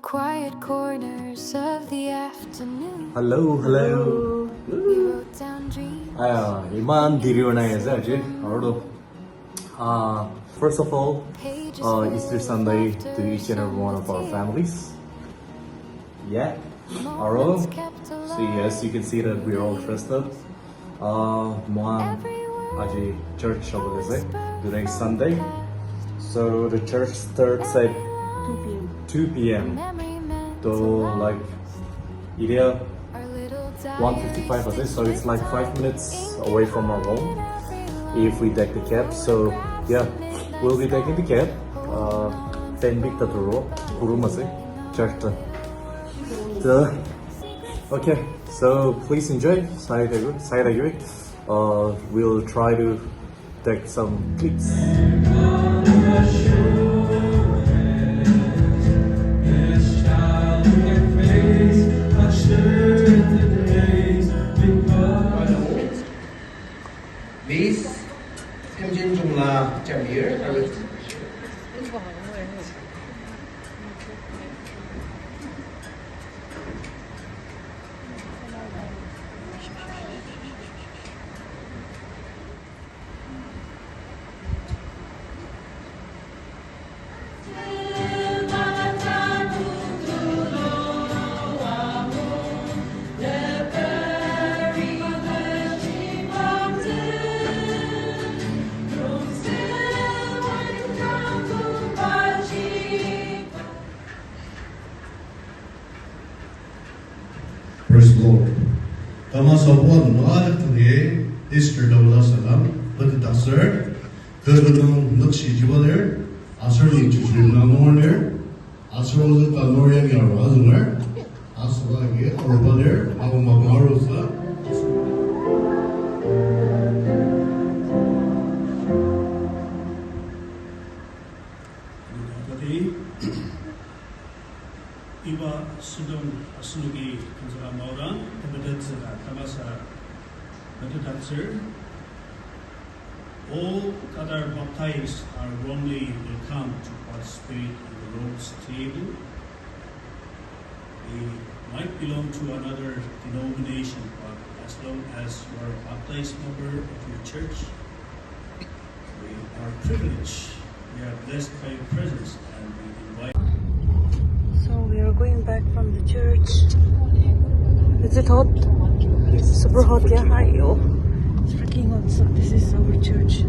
quiet corners of the afternoon. Hello, hello. We wrote down dreams. 이만 디리오나에서 아직 알도. First of all, Easter Sunday to each and every one of our families. Yeah, alright. So yes, you can see that we're all dressed up. Mom, aji church over there. Today's Sunday, so the church starts at 2 p.m. So like, yeah. 1:55 of this, so it's like 5 minutes away from our home if we take the cab. So yeah, we'll be taking the cab. 10 big taturo, gurumase, church. Okay, so please enjoy. We'll try to take some clips. This Samjin Jungla Jamir, I will. Praise the Lord. Tama sopo noa today Easter dawla salam but the sir the nukshi jibaler asar ni chujrim na norner asar was the norya ni arazner aswa ge orbaler awu magarusa Iba sudong asunugi kanjala maura tabadatsara tamasa badatsar. All that are baptized are warmly welcome to participate in the Lord's table. We might belong to another denomination, but as long as you are a baptized member of your church, we are privileged. We are blessed by your presence, and we invite. So we are going back from the church. Is it hot? Yes, Super hot, yeah. Ayo. It's freaking hot. So this is our church.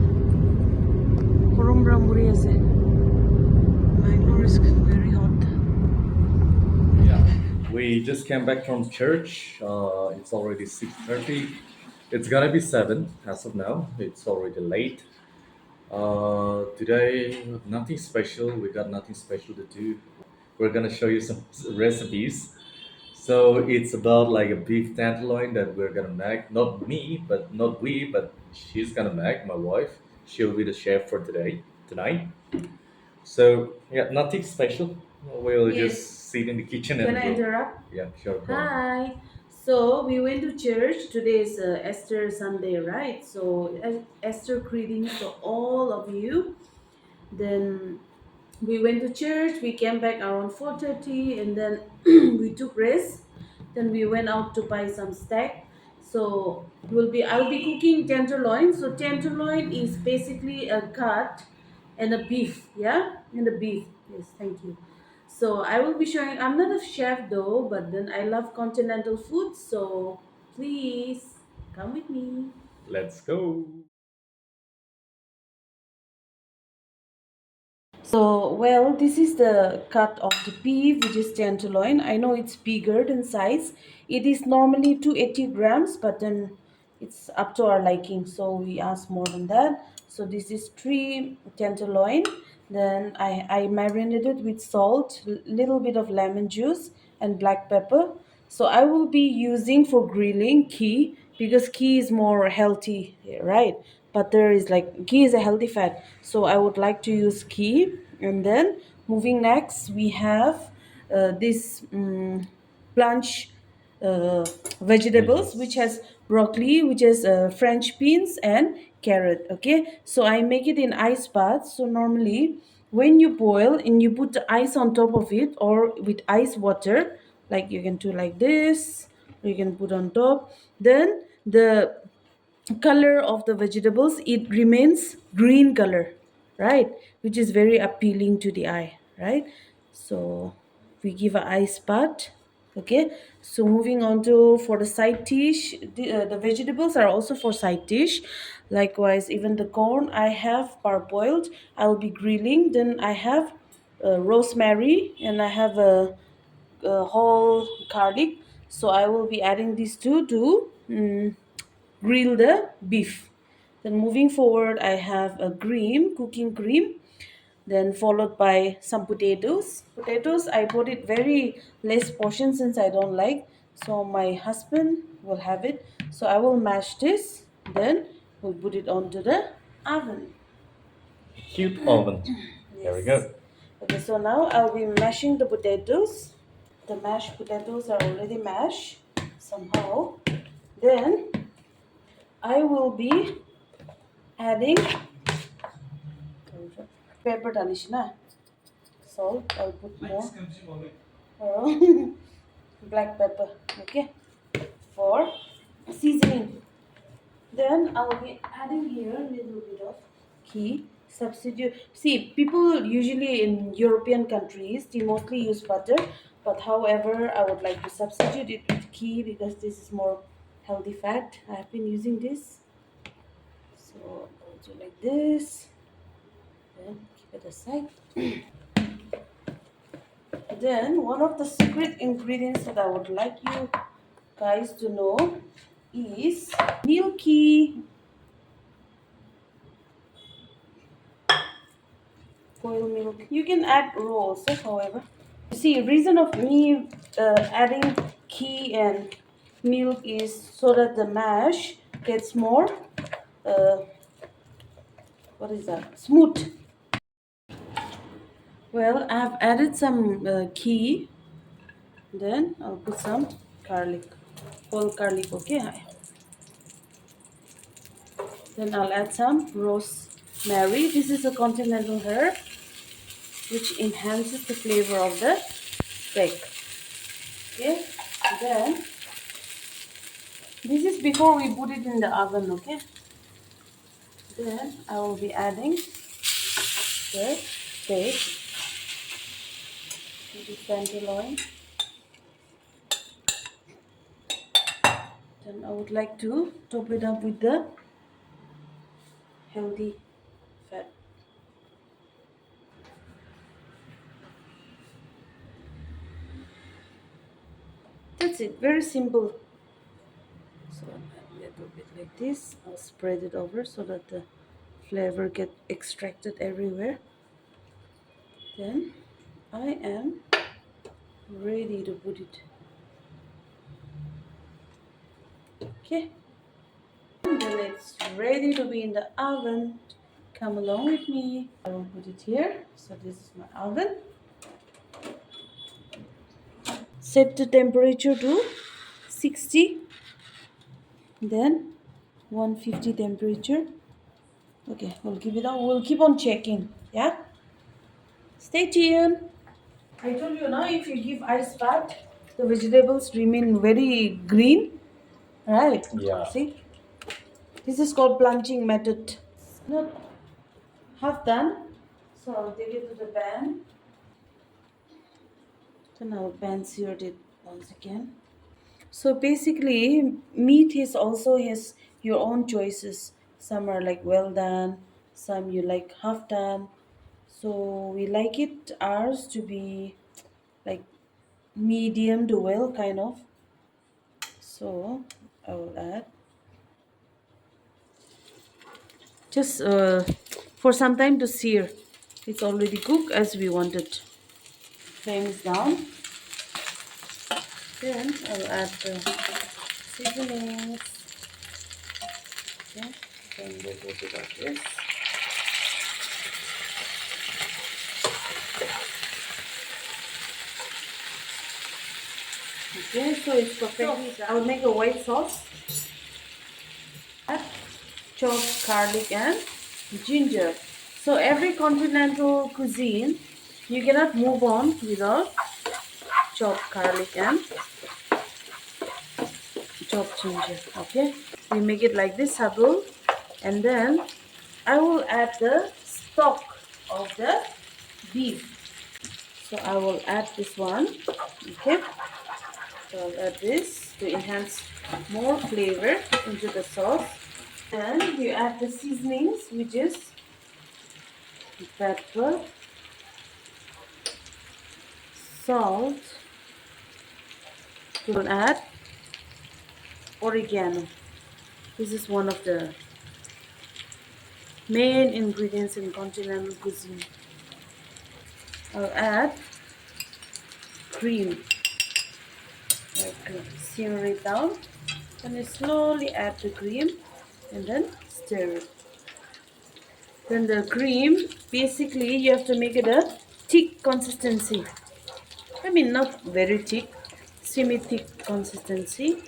Bangalore is very hot. Yeah, we just came back from church. It's already 6:30. It's gonna be 7 as of now. It's already late. Today, nothing special. We got nothing special to do. We're gonna show you some recipes. So it's about like a beef tenderloin that we're gonna make. Not me, but not we, but she's gonna make. My wife. She'll be the chef for tonight. So yeah, nothing special. We'll Yes. just sit in the kitchen Can and I we'll. interrupt? Yeah, sure. Go on. Hi. So we went to church. Today is Esther Sunday, right? So Esther greetings to all of you. Then we went to church. We came back around 4:30, and then we took rest. Then we went out to buy some steak. So I'll be cooking tenderloin. So tenderloin is basically a cut and a beef, yeah, and a beef. Yes, thank you. So I will be showing. I'm not a chef though, but then I love continental food. So please come with me. Let's go. So, well, this is the cut of the beef, which is tenderloin. I know it's bigger in size. It is normally 280 grams, but then it's up to our liking. So we ask more than that. So this is 3 tenderloin. Then I marinated with salt, little bit of lemon juice, and black pepper. So I will be using for grilling ghee because ghee is more healthy, right? Butter is like ghee is a healthy fat. So I would like to use ghee. And then moving next, we have this blanch vegetables, which Veggies. has broccoli, which is French beans and carrot. Okay, so I make it in ice bath. So normally when you boil and you put the ice on top of it or with ice water, like you can do like this, or you can put on top, then the color of the vegetables, it remains green color, right, which is very appealing to the eye, right? So we give a ice bath. Okay, so moving on to for the side dish, the vegetables are also for side dish. Likewise, even the corn I have parboiled, I'll be grilling. Then I have rosemary, and I have a whole garlic, so I will be adding these two to grill the beef. Then moving forward, I have a cream, cooking cream, then followed by some potatoes. Potatoes, I bought it very less portion since I don't like, so my husband will have it. So I will mash this, then we'll put it onto the oven. Cute oven. There we Yes. go. Okay, so now I'll be mashing the potatoes. The mashed potatoes are already mashed somehow. Then I will be adding pepper dalishna. Salt, I'll put more. Black pepper, okay, for seasoning. Then I'll be adding here a little bit of ghee. Substitute. See, people usually in European countries they mostly use butter, but however, I would like to substitute it with ghee because this is more healthy fat. I've been using this, so I'll do like this. Then keep it aside. Then one of the secret ingredients that I would like you guys to know is milky boiled milk. You can add raw also, however. See, reason of me adding ghee and milk is so that the mash gets more uh, what is that? Smooth. Well, I've added some ghee. Then I'll put some garlic, whole garlic. Okay. Then I'll add some rosemary. This is a continental herb which enhances the flavor of the steak. Okay. Then this is before we put it in the oven. Okay. Then I will be adding the steak, which is tenderloin. Then I would like to top it up with the healthy fat. That's it. Very simple. So a little bit like this. I'll spread it over so that the flavor get extracted everywhere. Then I am ready to put it. Okay. Then it's ready to be in the oven. Come along with me. I will put it here. So this is my oven. Set the temperature to 60. Then 150 temperature. Okay, we'll give it on. We'll keep on checking. Yeah. Stay tuned. I told you now, if you give ice bath, the vegetables remain very green. Right. Yeah. See, this is called blanching method. Not half done. So I'll take it to the pan. So now pan seared it once again. So basically, meat is also has your own choices. Some are like well done, some you like half done. So we like it ours to be like medium to well, kind of. So I will add just for some time to sear. It's already cooked as we wanted. Flame is down. Then I'll add the seasonings. Okay, then we'll do it like this. Okay, so it's perfectly done. I'll make a white sauce. Add chopped garlic and ginger. So every continental cuisine, you cannot move on without chopped garlic and chopped ginger. Okay, we make it like this, sabul, and then I will add the stock of the beef. So I will add this one. Okay, so I'll add this to enhance more flavor into the sauce. Then you add the seasonings, which is pepper, salt. You will add oregano. This is one of the main ingredients in continental cuisine. I'll add cream. Like simmer it down. Then you slowly add the cream and then stir it. Then the cream, basically you have to make it a thick consistency. I mean not very thick, semi-thick consistency.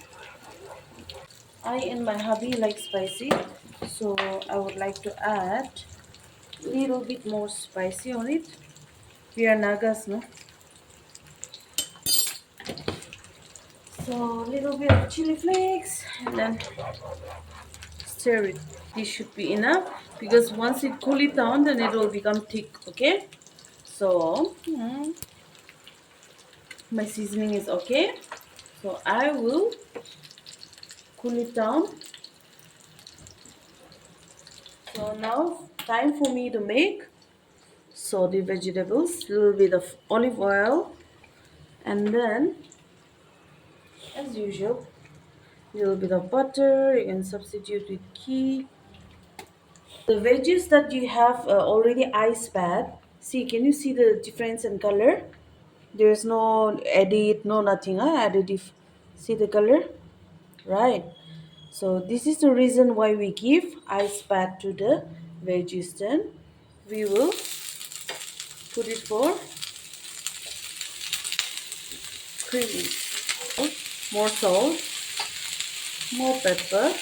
I and my hubby like spicy, so I would like to add a little bit more spicy on it. We are Nagas, no? So a little bit of chili flakes and then stir it. This should be enough because once it cool it down, then it will become thick. Okay. So my seasoning is okay. So I will cool it down. So now time for me to make. So the vegetables, little bit of olive oil, and then as usual, little bit of butter. You can substitute with ghee. The veggies that you have already ice bath. See, can you see the difference in color? There's no edit, no nothing, additive. See the color? Right. So this is the reason why we give ice bath to the veggies. Then we will put it for creaming. More salt, more pepper.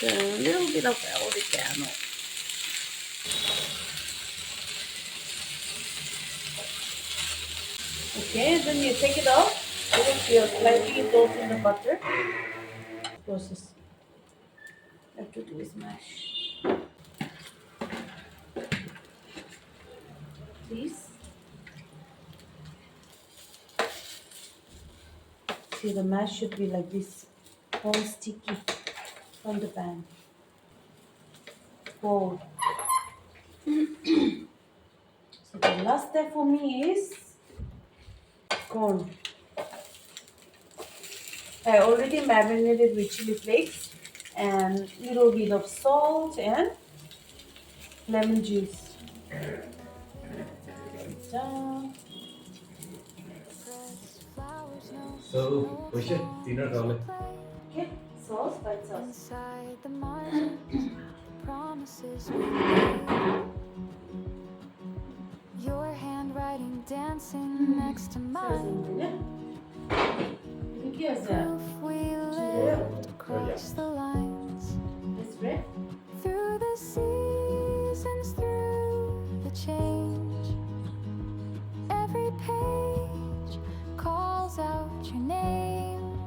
Then a little bit of oregano. Okay, then you take it out. Let it feel slightly toast in the butter. Process. Have to do is mash. Please. See, the mash should be like this, all sticky from the pan. Fold. So the last step for me is corn. I already marinated with chili flakes and little bit of salt and lemon juice. Down. So, Osha, dinner roll. Okay, sauce, white sauce. Inside the margins, promises we made. Your handwriting dancing next to mine. Proof we lived across the lines. Through the seasons, through the change. Every page calls out your name.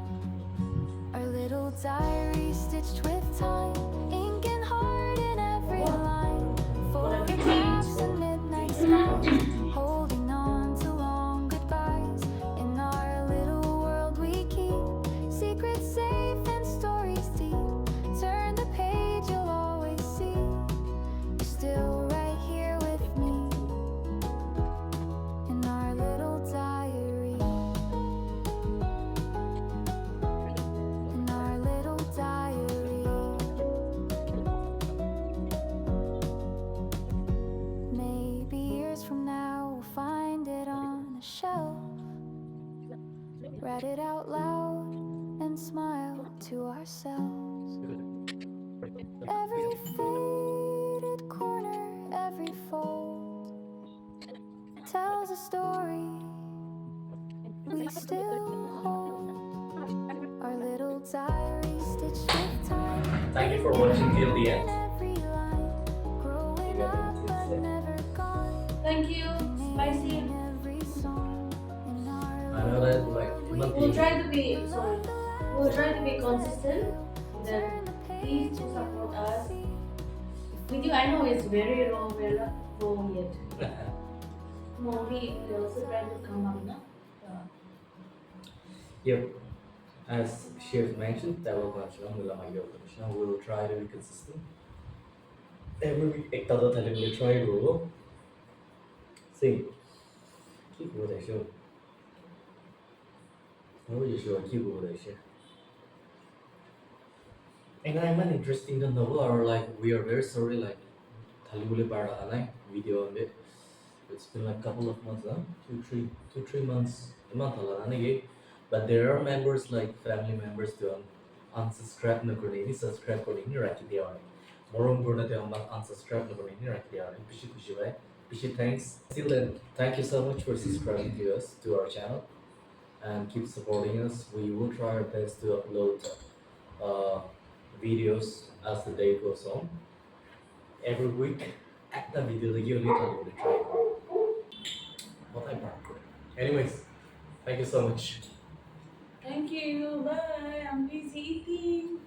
Our little diary stitched with time, ink and heart in every line. Photographs and midnight skies, holding on to long goodbyes. In our little world we keep secrets safe and stories deep. Turn the page, you'll always see you're still right here with me. In our little diary. In our little diary. Maybe years from now we'll find it on a shelf. Read it out loud and smile to ourselves. Every faded corner, every fold tells a story we still hold. Our little diary stitched with you for watching till the end. every line, growing You got up anything to but say? never gone. Thank you. Spicy. In every song, in our I know that like We'll try to be sorry. We'll try to be consistent. Then please do support us. Video I know it's very raw. We're not raw yet. No, we also try to come up now. Yep. As she has mentioned, that will we'll try to be consistent. Every week, एक ताजा थाले will try to see. Keep with the show. No, you should keep with the show. And I'm an interesting to know, or like we are very sorry, like Thalibule Parda video on it. It's been like a couple of months, huh? 2, 3 months. A month, but there are members like family members to unsubscribe na kuni, subscribe kuni ni rakhi diya hoy. Morom gurna te unsubscribe na kuni ni rakhi diya hoy. Bishi kushi bhai. Bishi thanks. Till then, thank you so much for subscribing to us, to our channel, and keep supporting us. We will try our best to upload uh, videos as the day goes on. Every week, at the video the yearly time we try. What I park. Anyways, thank you so much. Thank you. Bye. I'm busy eating.